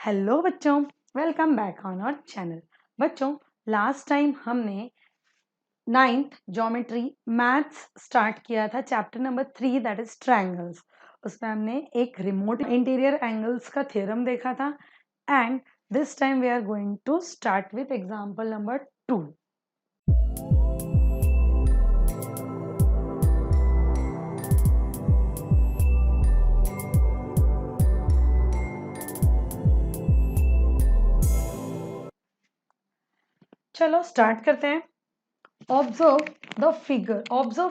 Hello बच्चों, welcome back on our channel. बच्चों, last time हमने 9th ज्योमेट्री मैथ्स स्टार्ट किया था, chapter number 3 that is triangles. उसमें हमने एक रिमोट इंटीरियर एंगल्स का थ्योरम देखा था and this time we are going to start with example number 2। चलो स्टार्ट करते हैं। Observe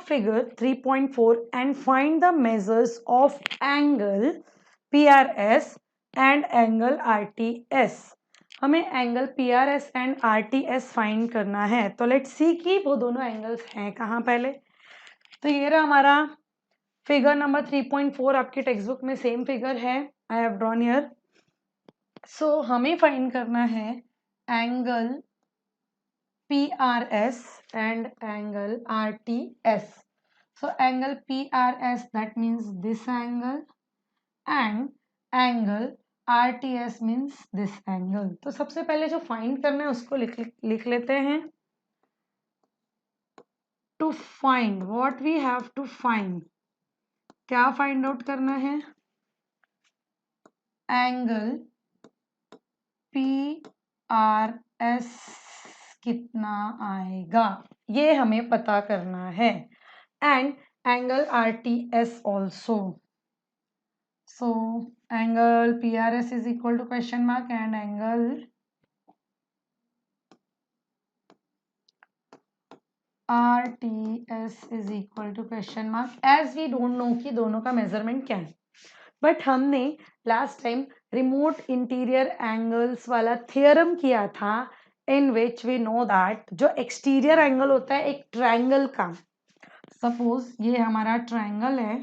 figure 3.4 and find the measures of angle PRS and angle RTS। हमें angle PRS and RTS find करना है, तो लेट्स सी कि वो दोनों एंगल्स हैं कहाँ। पहले तो ये रहा हमारा फिगर नंबर 3.4, आपकी टेक्स्ट बुक में सेम फिगर है, आई हैव ड्रॉन हियर। सो हमें फाइंड करना है angle PRS and angle RTS. So angle PRS, that means this angle, and angle RTS means this angle. तो सबसे पहले जो फाइंड करना है उसको लिख लेते हैं। To find, what we have to find, क्या फाइंड आउट करना है? एंगल PRS कितना आएगा, ये हमें पता करना है, and angle RTS also. So angle PRS is equal to question mark and angle RTS is equal to question mark, as we don't know कि दोनों का मेजरमेंट क्या है। बट हमने last time remote interior angles वाला theorem किया था, इन which we know that जो एक्सटीरियर एंगल होता है एक ट्रायंगल का, सपोज ये हमारा ट्रायंगल है,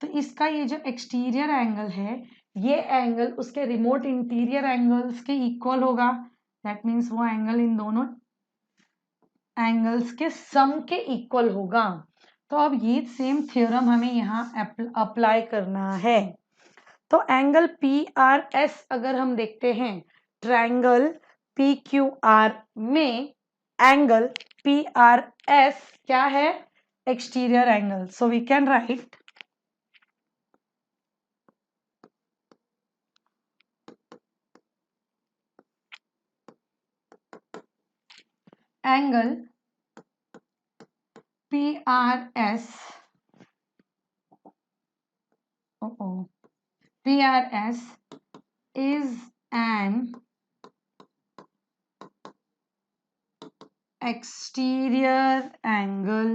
तो इसका ये जो एक्सटीरियर एंगल है, ये एंगल उसके रिमोट इंटीरियर एंगल्स के इक्वल होगा। दैट मीन्स वो एंगल इन दोनों एंगल्स के सम के इक्वल होगा। तो अब ये सेम थ्योरम हमें यहाँ अप्लाई करना है। तो एंगल PRS अगर हम देखते हैं ट्रायंगल PQR में, एंगल PRS क्या है? Exterior angle. So we can write angle PRS PRS is an exterior angle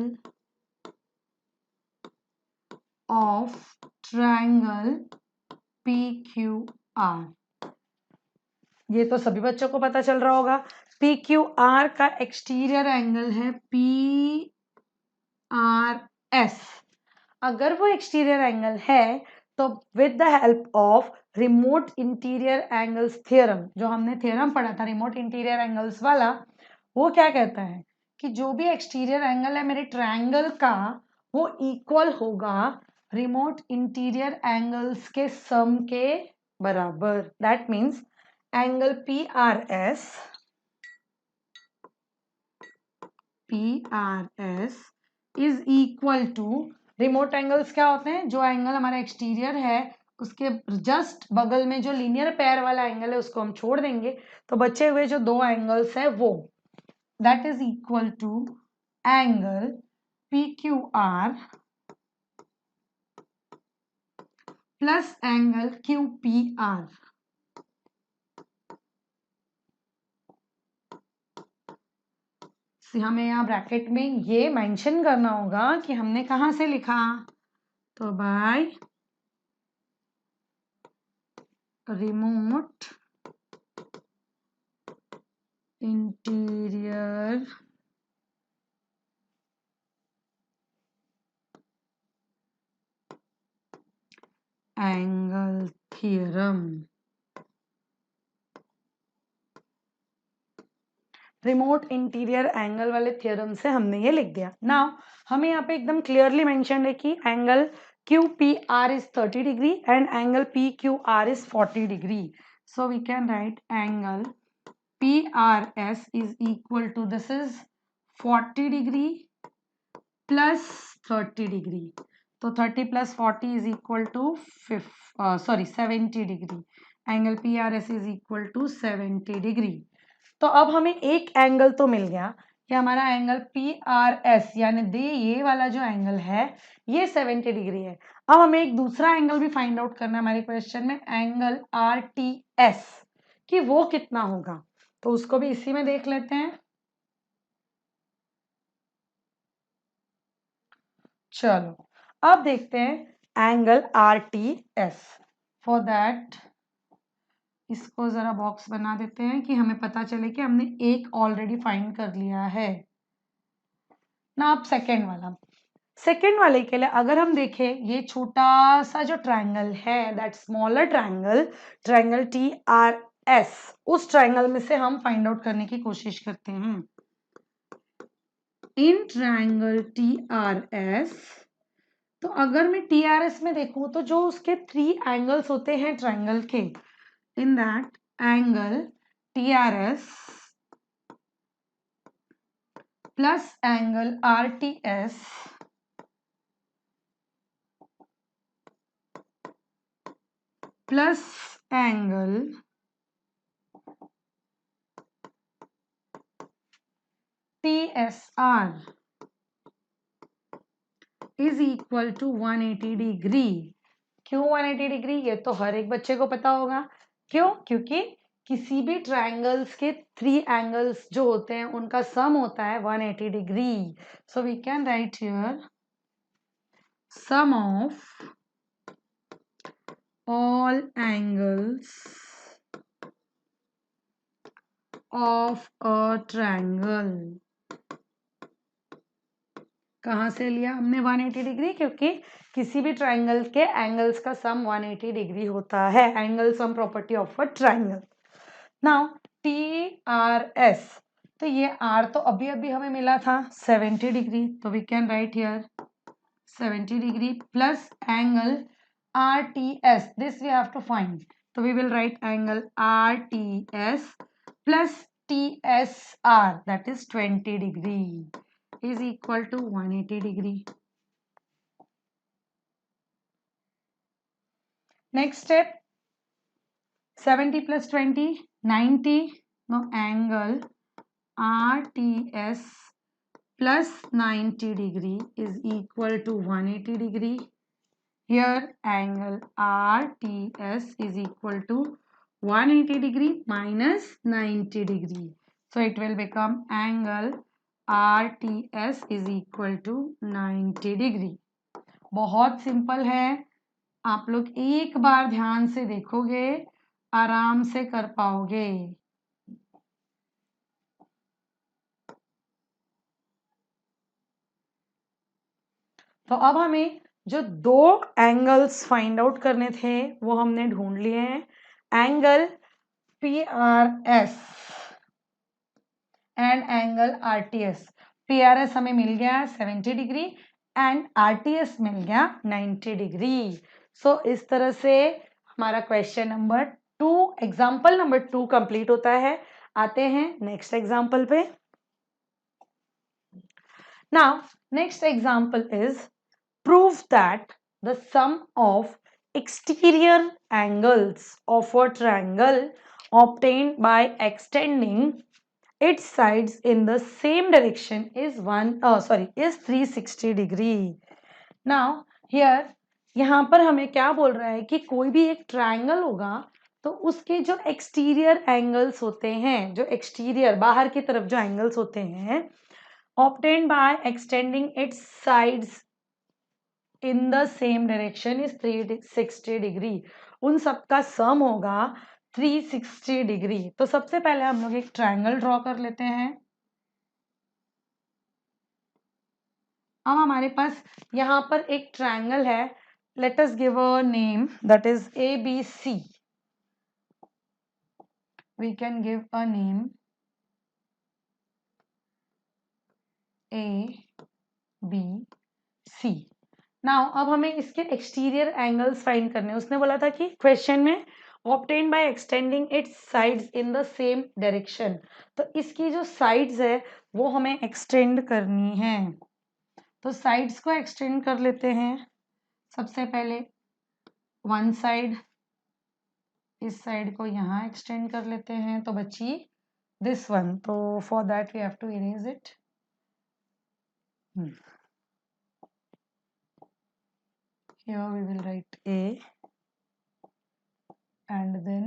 of triangle PQR। ये तो सभी बच्चों को पता चल रहा होगा, PQR का एक्सटीरियर एंगल है PRS। अगर वो एक्सटीरियर एंगल है तो with the help of remote interior angles theorem, जो हमने थ्योरम पढ़ा था रिमोट इंटीरियर एंगल्स वाला, वो क्या कहता है कि जो भी एक्सटीरियर एंगल है मेरे ट्रायंगल का, वो इक्वल होगा रिमोट इंटीरियर एंगल्स के सम के बराबर। That means angle PRS is equal to, remote angles क्या होते हैं? जो एंगल हमारा एक्सटीरियर है उसके जस्ट बगल में जो लीनियर पेयर वाला एंगल है उसको हम छोड़ देंगे, तो बचे हुए जो दो एंगल्स है वो, that is equal to angle PQR plus angle QPR। हमें यहाँ ब्रैकेट में ये मेंशन करना होगा कि हमने कहाँ से लिखा, तो by remote interior angle theorem. Remote interior angle वाले थ्योरम से हमने ये लिख दिया। नाउ हमें यहाँ पे एकदम क्लियरली मेंशन है कि angle QPR is 30 degree and angle PQR is 40 degree. So we can write angle PRS is equal to, this is 40 degree plus 30 degree. तो 30 plus 40 is equal to 70 degree. Angle PRS is equal to 70 degree. तो अब हमें एक angle तो मिल गया कि हमारा angle PRS यानी ये वाला जो एंगल है ये 70 डिग्री है। अब हमें एक दूसरा एंगल भी फाइंड आउट करना है हमारे क्वेश्चन में, एंगल RTS, कि वो कितना होगा। तो उसको भी इसी में देख लेते हैं। चलो अब देखते हैं एंगल RTS। फॉर दैट इसको जरा बॉक्स बना देते हैं कि हमें पता चले कि हमने एक ऑलरेडी फाइंड कर लिया है ना। अब सेकेंड वाले के लिए अगर हम देखें, ये छोटा सा जो ट्रायंगल है, that smaller triangle, triangle TRS, उस ट्रायंगल में से हम फाइंड आउट करने की कोशिश करते हैं। इन ट्रायंगल TRS, तो अगर मैं TRS में देखूं तो जो उसके 3 एंगल्स होते हैं ट्रायंगल के, in that angle TRS plus angle RTS plus angle TSR is equal to 180 degree. क्यों 180 डिग्री? ये तो हर एक बच्चे को पता होगा। क्यों? क्योंकि किसी भी ट्रायंगल्स के 3 एंगल्स जो होते हैं उनका सम होता है 180 degree. So we can write here sum of all angles of a triangle। कहाँ से लिया हमने 180 डिग्री? क्योंकि किसी भी ट्राइंगल के एंगल्स का सम 180 डिग्री होता है, angle sum property of a triangle. Now TRS, तो ये R तो अभी अभी हमें मिला था 70 डिग्री, तो we can write here 70 degree plus angle RTS, this we have to find, तो we will write angle RTS plus TSR, that is 20 degree is equal to 180 degree. Next step, 70 plus 20, 90. Now angle RTS plus 90 degree is equal to 180 degree. Here angle RTS is equal to 180 degree minus 90 degree. So it will become angle RTS is equal to 90 degree. बहुत simple है, आप लोग एक बार ध्यान से देखोगे आराम से कर पाओगे। तो अब हमें जो 2 एंगल्स फाइंड आउट करने थे वो हमने ढूंढ लिए हैं, angle PRS and angle RTS। PRS हमें मिल गया 70 डिग्री एंड RTS मिल गया 90 डिग्री। सो इस तरह से हमारा question number 2, example number 2 complete होता है। आते हैं नेक्स्ट एग्जाम्पल पे। Now next example is prove that the sum of exterior angles of a triangle obtained by extending its sides in the same direction is 360 degree. Now here यहाँ पर हमें क्या बोल रहा है कि कोई भी एक ट्रायंगल होगा तो उसके जो एक्सटीरियर एंगल्स होते हैं, जो एक्सटीरियर बाहर की तरफ जो एंगल्स होते हैं, obtained by extending its sides in the same direction is 360 degree, उन सबका सम होगा 360 डिग्री। तो सबसे पहले हम लोग एक ट्रायंगल ड्रॉ कर लेते हैं। अब हमारे पास यहाँ पर एक ट्रायंगल है, let us give a name that is ABC। We can give a name ABC। Now अब हमें इसके एक्सटीरियर एंगल्स फाइंड करने हैं। उसने बोला था कि क्वेश्चन में obtain by extending its sides in the same direction. तो इसकी जो साइड्स है वो हमें एक्सटेंड करनी है। तो साइड्स को एक्सटेंड कर लेते हैं। सबसे पहले वन साइड, इस साइड को यहाँ एक्सटेंड कर लेते हैं तो बची दिस वन। तो for that we have to erase it. Here we will write A and then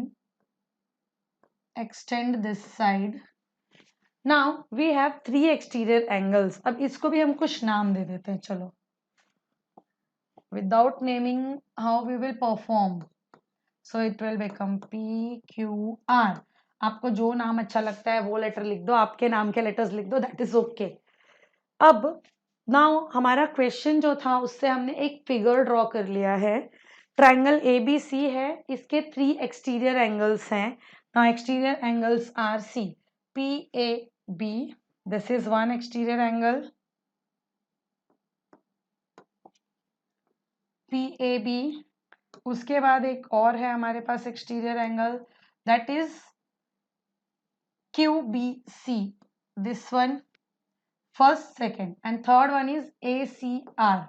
extend this side. Now we have three exterior angles. अब इसको भी हम कुछ नाम दे देते हैं। चलो, without naming, how we will perform? So it will become P Q R. आपको जो नाम अच्छा लगता है वो लेटर लिख दो, आपके नाम के लेटर्स लिख दो, दैट इज ओके। अब नाउ हमारा क्वेश्चन जो था उससे हमने एक फिगर ड्रॉ कर लिया है। ट्राइंगल ABC है, इसके 3 एक्सटीरियर एंगल्स हैं। Now exterior angles are see PAB, this is one exterior angle PAB। उसके बाद एक और है हमारे पास exterior angle, that is QBC, this one first second, and third one is ACR।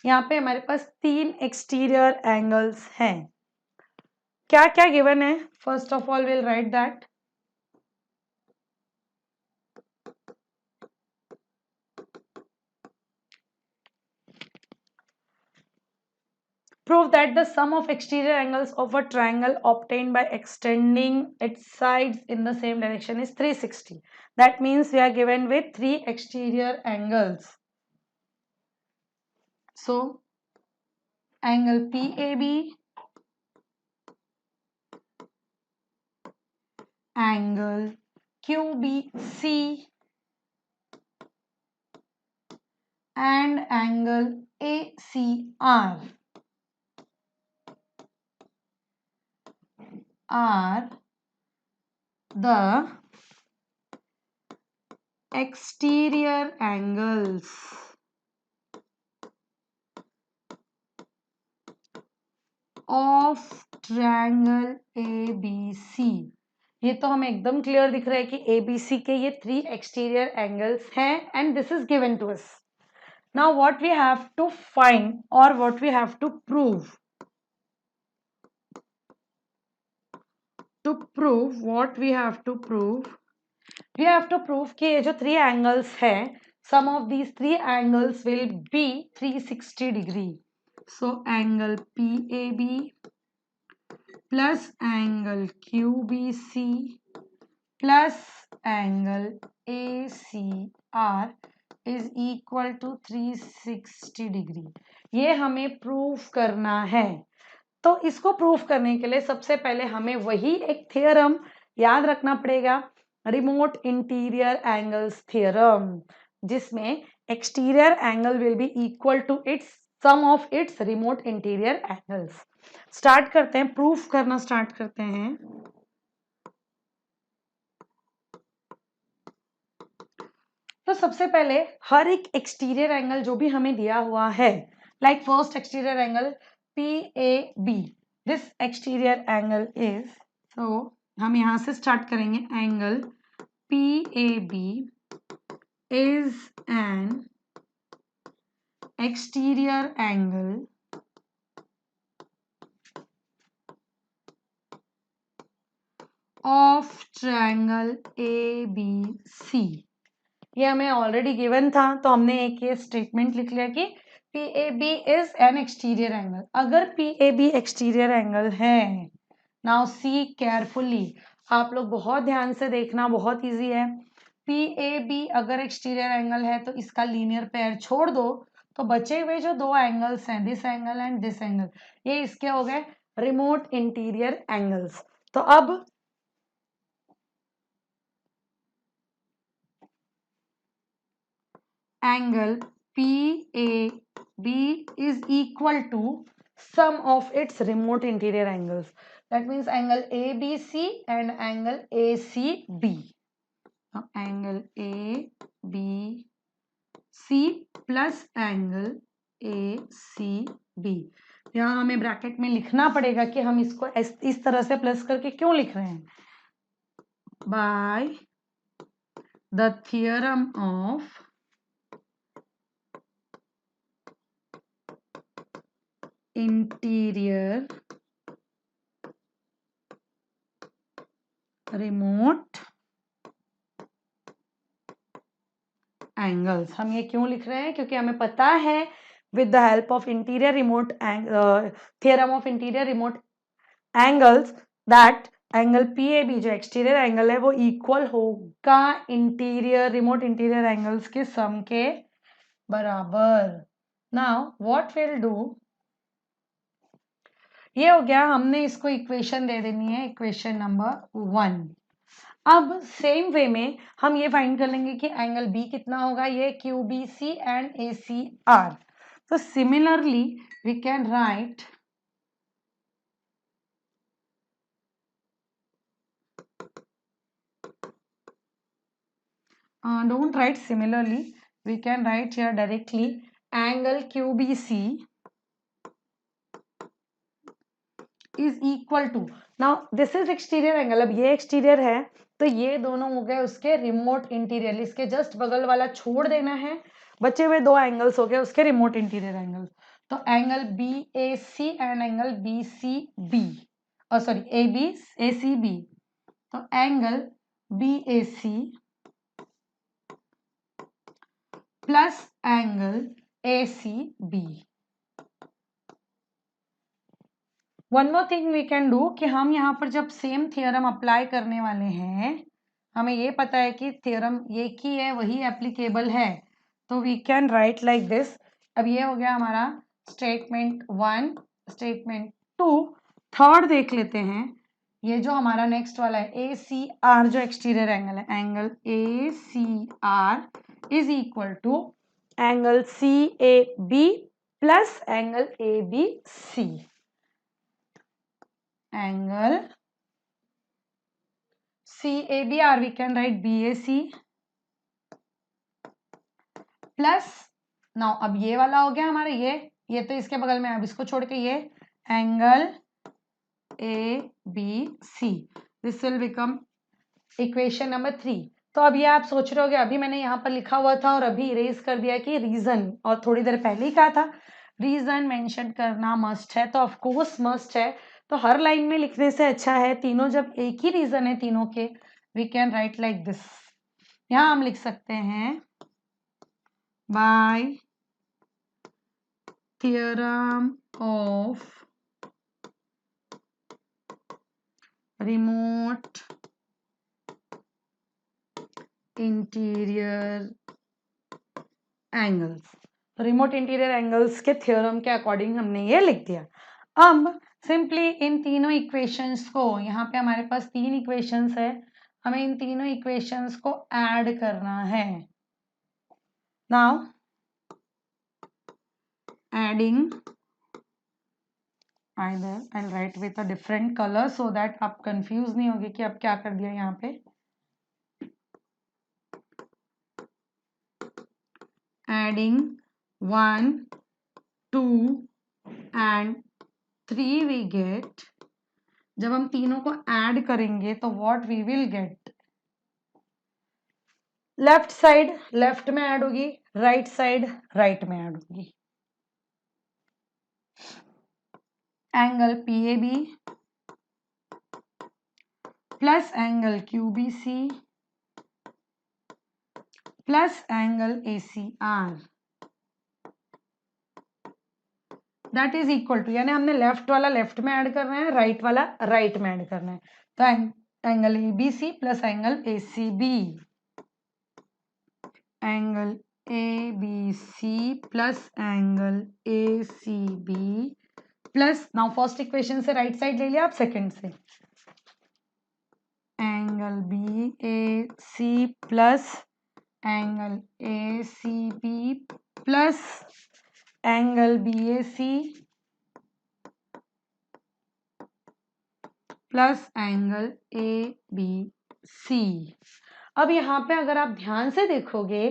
यहाँ पे हमारे पास 3 एक्सटीरियर एंगल्स हैं। क्या क्या गिवन है? First of all will write that prove that the sum of exterior angles of a triangle obtained by extending its sides in the same direction is 360. That means we are given with 3 exterior angles. So angle PAB, angle QBC and angle ACR are the exterior angles of triangle ABC। ये तो हमें एकदम clear दिख रहा है कि ABC के ये 3 एक्सटीरियर एंगल्स हैं and this is given to us. Now what we have to find और what we have to prove, what we have to prove, we have to prove कि ये जो 3 एंगल्स हैं, sum of these 3 angles will be 360 degree. So angle PAB plus angle QBC plus angle ACR is equal to 360 degree. ये हमें proof करना है। तो इसको प्रूफ करने के लिए सबसे पहले हमें वही एक थ्योरम याद रखना पड़ेगा, रिमोट इंटीरियर एंगल्स थ्योरम, जिसमें exterior angle will be equal to its sum of its remote interior angles. Start करते हैं, प्रूफ करना स्टार्ट करते हैं। तो सबसे पहले हर एक एक्सटीरियर एंगल जो भी हमें दिया हुआ है, like first exterior angle PAB, this exterior angle is, so हम यहां से स्टार्ट करेंगे। Angle PAB is an exterior angle of triangle ABC। ये हमें ऑलरेडी गिवन था, तो हमने एक ये स्टेटमेंट लिख लिया कि PAB is an exterior angle. अगर PAB एक्सटीरियर एंगल है, नाउ सी केयरफुली, आप लोग बहुत ध्यान से देखना, बहुत इजी है। PAB अगर एक्सटीरियर एंगल है तो इसका लीनियर पेयर छोड़ दो, तो बचे हुए जो 2 एंगल्स हैं, this angle and this angle, ये इसके हो गए रिमोट इंटीरियर एंगल्स। तो अब angle PAB is equal to sum of its remote interior angles. That means angle ABC and angle ACB. Now angle ABC plus angle ACB. यहाँ हमें bracket में लिखना पड़ेगा कि हम इसको इस तरह से प्लस करके क्यों लिख रहे हैं। By the theorem of interior remote angles. हम ये क्यों लिख रहे हैं, क्योंकि हमें पता है with the help of interior remote theorem of interior remote angles that angle PAB जो एक्सटीरियर एंगल है वो इक्वल होगा इंटीरियर रिमोट इंटीरियर एंगल्स के सम के बराबर। नाउ व्हाट विल डू, ये हो गया, हमने इसको इक्वेशन दे देनी है, इक्वेशन नंबर 1। अब सेम वे में हम ये फाइंड कर लेंगे कि एंगल बी कितना होगा, ये QBC एंड ACR। तो similarly we can write don't write similarly, we can write here directly angle QBC is equal to, now this is exterior angle, अब ये exterior है तो ये दोनों हो गए उसके रिमोट इंटीरियर, इसके जस्ट बगल वाला छोड़ देना है, बचे हुए दो एंगल्स हो गए उसके रिमोट इंटीरियर एंगल। तो angle BAC and angle BCB, sorry ACB, तो angle BAC plus angle ACB। One more thing we can do कि हम यहाँ पर जब सेम थियरम अप्लाई करने वाले हैं, हमें ये पता है कि थियरम एक ही है, वही एप्लीकेबल है, तो we can write like this. अब ये हो गया हमारा स्टेटमेंट 1, स्टेटमेंट 2। थर्ड देख लेते हैं, ये जो हमारा नेक्स्ट वाला है ACR जो एक्सटीरियर एंगल है, angle ACR is equal to angle CAB plus angle ABC। angle CAB or we can write BAC plus, now अब ये वाला हो गया हमारा, ये तो इसके बगल में, अब इसको छोड़ के ये angle ABC, this will become equation number 3। तो अब ये आप सोच रहे होगे अभी मैंने यहाँ पर लिखा हुआ था और अभी इरेज कर दिया कि रीजन, और थोड़ी देर पहले ही कहा था रीजन मेंशन करना मस्ट है, तो ऑफ कोर्स मस्ट है, तो हर लाइन में लिखने से अच्छा है तीनों जब एक ही रीजन है तीनों के, we can write like this. यहां हम लिख सकते हैं by theorem of remote interior angles, remote interior angles के थ्योरम के अकॉर्डिंग हमने ये लिख दिया। अब सिंपली इन तीनों इक्वेशंस को, यहाँ पे हमारे पास 3 इक्वेशंस है, हमें इन तीनों इक्वेशंस को ऐड करना है। Now adding, either I'll write with a different color so that आप कंफ्यूज नहीं होगे कि अब क्या कर दिया यहाँ पे। एडिंग 1, 2 and 3 we get, जब हम तीनों को ऐड करेंगे तो what we will get, left side left में ऐड होगी, राइट साइड राइट में ऐड होगी। Angle PAB plus angle QBC plus angle ACR that is equal to, यानी हमने लेफ्ट वाला लेफ्ट में ऐड करना है, राइट वाला राइट में ऐड करना है, तो angle ABC plus angle ACB, angle ABC plus angle ACB plus, now first equation से राइट साइड ले लिया, आप सेकंड से angle BAC plus angle ACB plus angle BAC plus angle ABC। अब यहाँ पे अगर आप ध्यान से देखोगे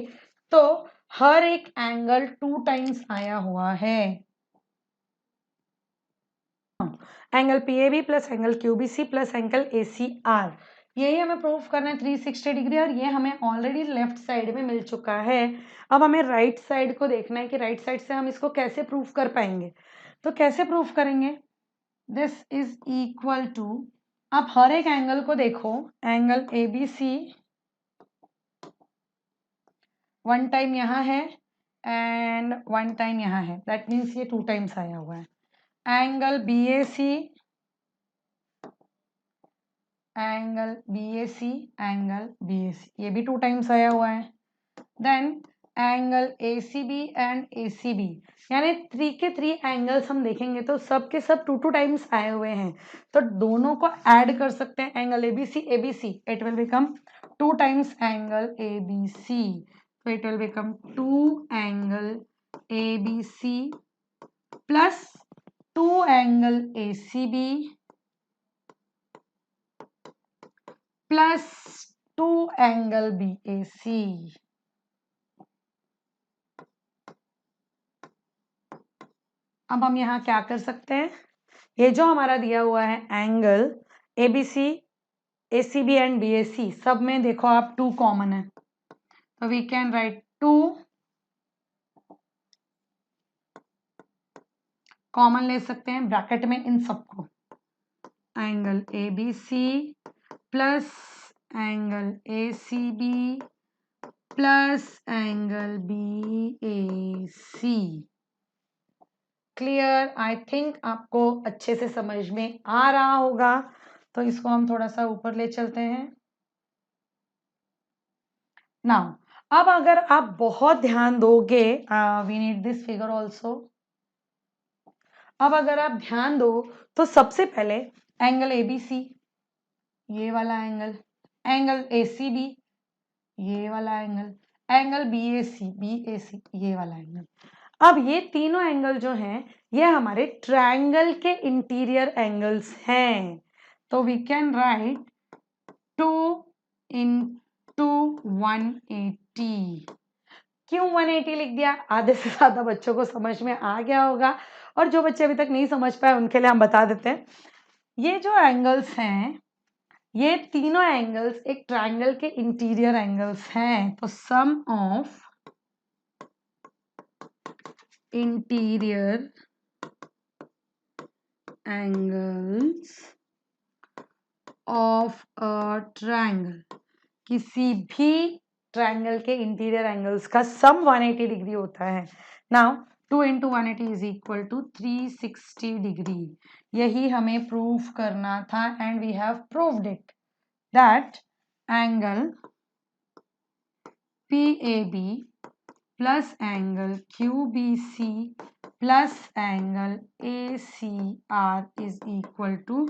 तो हर एक एंगल 2 टाइम्स आया हुआ है, angle PAB plus angle QBC plus angle ACR, यही हमें प्रूफ करना है 360 डिग्री, और ये हमें ऑलरेडी लेफ्ट साइड में मिल चुका है। अब हमें राइट साइड को देखना है कि राइट साइड से हम इसको कैसे प्रूफ कर पाएंगे। तो कैसे प्रूफ करेंगे, दिस इज इक्वल टू, आप हर एक एंगल को देखो, एंगल ABC वन टाइम यहाँ है एंड वन टाइम यहाँ है, दैट मीन्स ये 2 टाइम्स आया हुआ है। Angle BAC, angle BAC, angle BAC, ये भी 2 टाइम्स आया हुआ है। Then angle ACB and ACB, यानी 3 के 3 एंगल्स हम देखेंगे तो सब के सब 2 टाइम्स आए हुए हैं, तो दोनों को ऐड कर सकते हैं। Angle ABC, it will become 2 times angle ABC, तो it will become 2 angle ABC plus 2 angle ACB plus 2 angle BAC। अब हम यहाँ क्या कर सकते हैं, ये जो हमारा दिया हुआ है angle ABC, ACB and BAC, सब में देखो आप 2 कॉमन है, तो वी कैन राइट 2 कॉमन ले सकते हैं ब्रैकेट में इन सबको, angle ABC plus angle ACB plus angle BAC। Clear, I think आपको अच्छे से समझ में आ रहा होगा, तो इसको हम थोड़ा सा ऊपर ले चलते हैं। नाउ अब अगर आप बहुत ध्यान दोगे, we need this figure also. अब अगर आप ध्यान दो तो सबसे पहले एंगल ABC, ये वाला एंगल, एंगल ACB, ये वाला एंगल, एंगल BAC, ये वाला एंगल। अब ये तीनों एंगल जो हैं ये हमारे ट्रायंगल के इंटीरियर एंगल्स हैं, तो वी कैन राइट 2 into 180। क्यों 180 लिख दिया, आधे से ज्यादा बच्चों को समझ में आ गया होगा, और जो बच्चे अभी तक नहीं समझ पाए उनके लिए हम बता देते हैं। ये जो एंगल्स हैं, ये तीनों एंगल्स एक ट्रायंगल के इंटीरियर एंगल्स हैं, तो sum of interior angles of a triangle, किसी भी ट्रायंगल के इंटीरियर एंगल्स का सम 180 डिग्री होता है। Now 2 into 180 is equal to 360 degree, यही हमें प्रूफ करना था, and we have proved it that angle PAB plus angle QBC plus angle ACR is equal to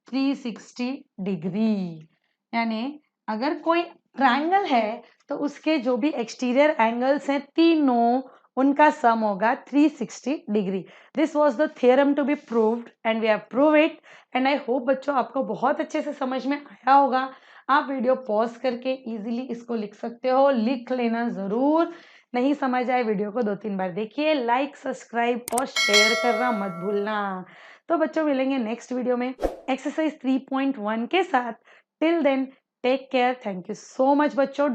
360 degree. यानी अगर कोई ट्रायंगल है तो उसके जो भी एक्सटीरियर एंगल्स हैं तीनों, उनका सम होगा 360 degree. This was the theorem to be proved and we have prove it, and I hope बच्चों आपको बहुत अच्छे से समझ में आया होगा। आप वीडियो पॉज करके इजीली इसको लिख सकते हो, लिख लेना जरूर। नहीं समझ आए वीडियो को 2-3 बार देखिए, लाइक सब्सक्राइब और शेयर करना मत भूलना। तो बच्चों मिलेंगे नेक्स्ट वीडियो में एक्सरसाइज 3.1 के साथ। Till then take care, thank you so much बच्चों।